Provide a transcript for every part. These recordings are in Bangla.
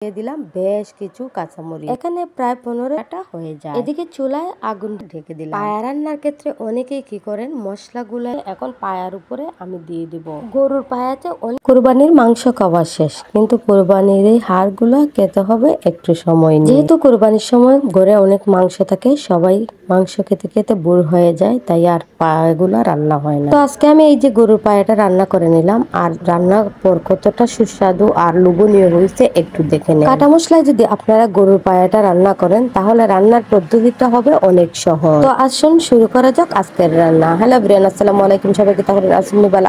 দিয়ে দিলাম বেশ কিছু কাঁচামরিচ। এখানে প্রায় 15টা হয়ে যায়। এদিকে চুলায় আগুন ঢেকে দিলাম। পায়া রান্নার ক্ষেত্রে অনেকেই কি করেন, মশলাগুলো এখন পায়ার উপরে আমি দিয়ে দিব। গরুর পায়াতে অনেক কুরবানির মাংস খাওয়া শেষ, কিন্তু কুরবানির এই হাড়গুলা খেতে হবে একটু সময় নিয়ে। যেহেতু কুরবানির সময় ঘরে অনেক মাংস থাকে, সবাই মাংস খেতে খেতে বুড় হয়ে যায়, তাই আর পায়াগুলা রান্না হয় না। তো আজকে আমি এই যে গরুর পায়াটা রান্না করে নিলাম, আর রান্নার পর কতটা সুস্বাদু আর লোভনীয় হয়েছে একটু দেখে নেন। কাটা মশলায় যদি আপনারা গরুর পায়াটা রান্না করেন, তাহলে রান্নার পদ্ধতিটা হবে অনেক সহজ। তো আসুন শুরু করা যাক আজকের রান্না। হ্যালো ব্রিয়ান, আসসালামু আলাইকুম। সবাইকে তাহলে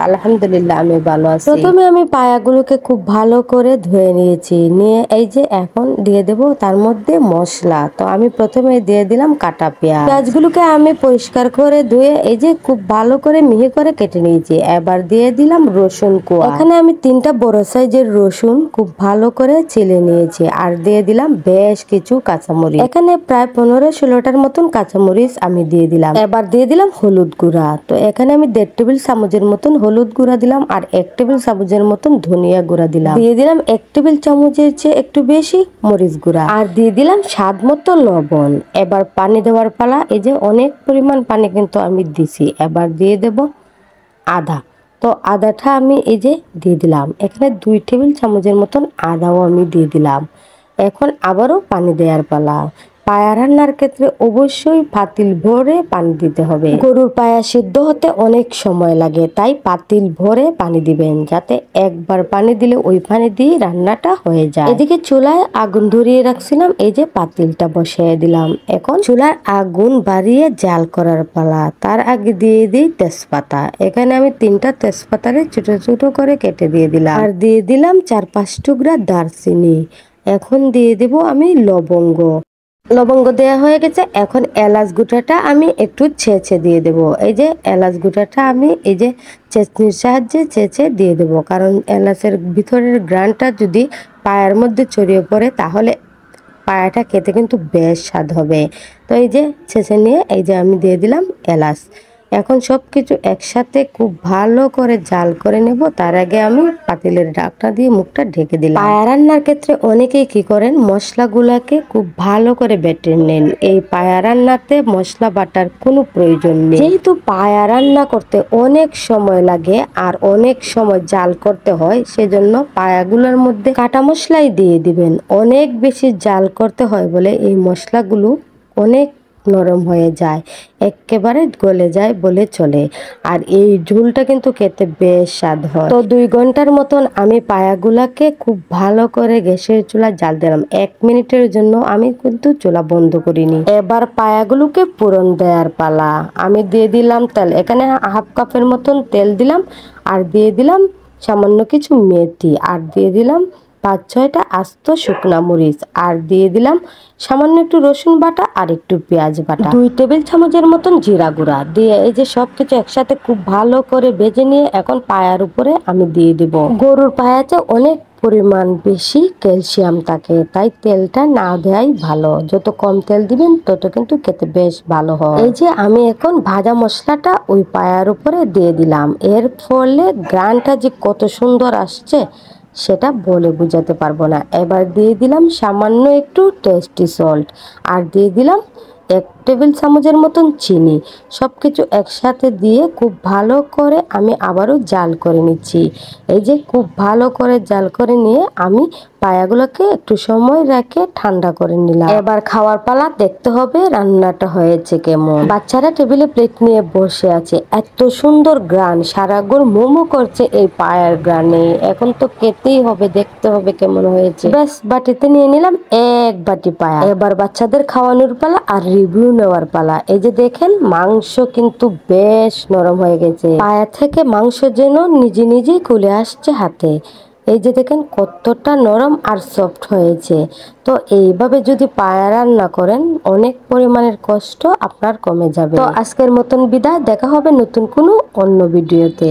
আলহামদুলিল্লাহ আমি ভালো আছি। প্রথমে আমি পায়াগুলোকে খুব ভালো করে ধুয়ে নিয়েছি, নিয়ে এই যে এখন দিয়ে দেব তার মধ্যে মশলা। তো আমি প্রথমে দিয়ে দিলাম কাটা পেঁয়াজগুলোকে আমি পরিষ্কার করে ধুয়ে এই যে খুব ভালো করে মিহি করে কেটে নিয়েছি। এবার দিয়ে দিলাম রসুন কোয়া। এখানে আমি 3টা বড় সাইজের রসুন খুব ভালো করে ছিলে নিয়েছি, আর দিয়ে দিলাম বেশ কিছু কাঁচামরিচ। এখানে প্রায় 15-16টার মতন কাঁচামরিচ আমি দিয়ে দিলাম। এবার দিয়ে দিলাম হলুদ গুঁড়া। তো এখানে আমি 1.5 টেবিল চামচের মতন হলুদ গুঁড়া দিলাম, আর 1 টেবিল চামচের মতন ধনিয়া গুঁড়া দিলাম। দিয়ে দিলাম 1 টেবিল চামচের চেয়ে একটু বেশি মরিচ গুঁড়া, আর দিয়ে দিলাম স্বাদ মতো লবণ। এবার পানি দেওয়ার পালা। এই যে অনেক পরিমাণ পানি কিন্তু আমি দিছি। এবার দিয়ে দেব আদা। তো আদাটা আমি এই যে দিয়ে দিলাম। এখানে 2 টেবিল চামচের মতন আদাও আমি দিয়ে দিলাম। এখন আবারও পানি দেওয়ার পালা। পায়া রান্নার ক্ষেত্রে অবশ্যই পাতিল ভরে পানি দিতে হবে। গরুর পায়া সিদ্ধ হতে অনেক সময় লাগে, তাই পাতিল ভরে পানি দিবেন, যাতে একবার পানি দিলে ওই পানি দিয়ে রান্নাটা হয়ে যায়। এদিকে চুলায় আগুন ধরিয়ে রাখছিলাম, এই যে পাতিলটা বসিয়ে দিলাম। এখন চুলার আগুন বাড়িয়ে জাল করার পালা। তার আগে দিয়ে দিই তেজপাতা। এখানে আমি 3টা তেজপাতারে ছোট ছোট করে কেটে দিয়ে দিলাম, আর দিয়ে দিলাম 4-5 টুকরা দারচিনি। এখন দিয়ে দেব আমি লবঙ্গ। লবঙ্গ দেওয়া হয়ে গেছে। এখন এলাচ গুঁটাটা আমি একটু ছেঁচে দিয়ে দেব। এই যে এলাচ গুঁটাটা আমি এই যে চেঁচনির সাহায্যে ছেঁচে দিয়ে দেব, কারণ এলাচের ভিতরের গ্রানটা যদি পায়ার মধ্যে ছড়িয়ে পড়ে, তাহলে পায়াটা খেতে কিন্তু বেশ স্বাদ হবে। তো এই যে ছেঁচে নিয়ে এই যে আমি দিয়ে দিলাম এলাচ। এখন সব কিছু একসাথে খুব ভালো করে জাল করে নেব। তার আগে আমি পাতিলের ঢাকনা দিয়ে মুখটা ঢেকে দিলাম। পায়া রান্নার ক্ষেত্রে অনেকেই কি করেন, মশলাগুলাকে খুব ভালো করে বেটে নেন। এই পায়া রান্নাতে মশলা বাটার কোনো প্রয়োজন নেই, যেহেতু পায়া রান্না করতে অনেক সময় লাগে আর অনেক সময় জাল করতে হয়, সেজন্য পায়াগুলোর মধ্যে কাটা মশলাই দিয়ে দিবেন। অনেক বেশি জাল করতে হয় বলে এই মশলাগুলো অনেক নরম হয়ে যায়, একেবারে গলে যায় বলে চলে। আর এই ঝোলটা কিন্তু খেতে বেশ স্বাদ হয়। তো 2 ঘন্টার মতন আমি পায়াগুলাকে খুব ভালো করে গ্যাসের চুলা জাল দিলাম। 1 মিনিটের জন্য আমি কিন্তু চুলা বন্ধ করিনি। এবার পায়াগুলোকে পুরন দেওয়ার পালা। আমি দিয়ে দিলাম তেল। এখানে 1/2 কাপের মতন তেল দিলাম, আর দিয়ে দিলাম সামান্য কিছু মেথি, আর দিয়ে দিলাম 5-6টা আস্ত শুকনা মরিচ, আর দিয়ে দিলাম সামান্য একটু রসুন বাটা আর একটু পেঁয়াজ বাটা, 2 টেবিল চামচের মতন জিরা গুঁড়া দিয়ে এই যে সবকিছু একসাথে খুব ভালো করে ভেজে নিয়ে এখন পায়ার উপরে আমি দিয়ে দিব। গরুর পায়াতে অনেক পরিমাণ বেশি ক্যালসিয়াম থাকে, তাই তেলটা না দেওয়াই ভালো। যত কম তেল দিবেন তত কিন্তু খেতে বেশ ভালো হয়। এই যে আমি এখন ভাজা মশলাটা ওই পায়ার উপরে দিয়ে দিলাম। এর ফলে গ্রানটা যে কত সুন্দর আসছে সেটা বলে বোঝাতে পারবো না। এবার দিয়ে দিলাম সামান্য একটু টেস্টি সল্ট, আর দিয়ে দিলাম 1 টেবিল চামচের মতন চিনি। সবকিছু একসাথে দিয়ে খুব ভালো করে আমি আবারও জাল করে নিচ্ছি। এই যে খুব ভালো করে জাল করে নিয়ে আমি পায়াগুলোকে একটু সময় রেখে ঠান্ডা করে নিলাম। এবার খাওয়ার পালা। দেখতে হবে রান্নাটা হয়েছে কেমন। বাচ্চারা টেবিলে প্লেট নিয়ে বসে আছে, এত সুন্দর গ্রান, সারা ঘর মোমো করছে এই পায়ার গ্রানে। এখন তো খেতেই হবে, দেখতে হবে কেমন হয়েছে। ব্যাস বাটিতে নিয়ে নিলাম 1 বাটি পায়া। এবার বাচ্চাদের খাওয়ানোর পালা আর রিভিউ নেওয়ার পালা। এই যে দেখেন মাংস কিন্তু বেশ নরম হয়ে গেছে। পায়া থেকে মাংস যেন নিজে নিজেই খুলে আসছে হাতে। এই যে দেখেন কতটা নরম আর সফট হয়েছে। তো এইভাবে যদি পায়া রান্না করেন, অনেক পরিমাণের কষ্ট আপনার কমে যাবে। তো আজকের মতন বিদায়, দেখা হবে নতুন কোনো অন্য ভিডিওতে।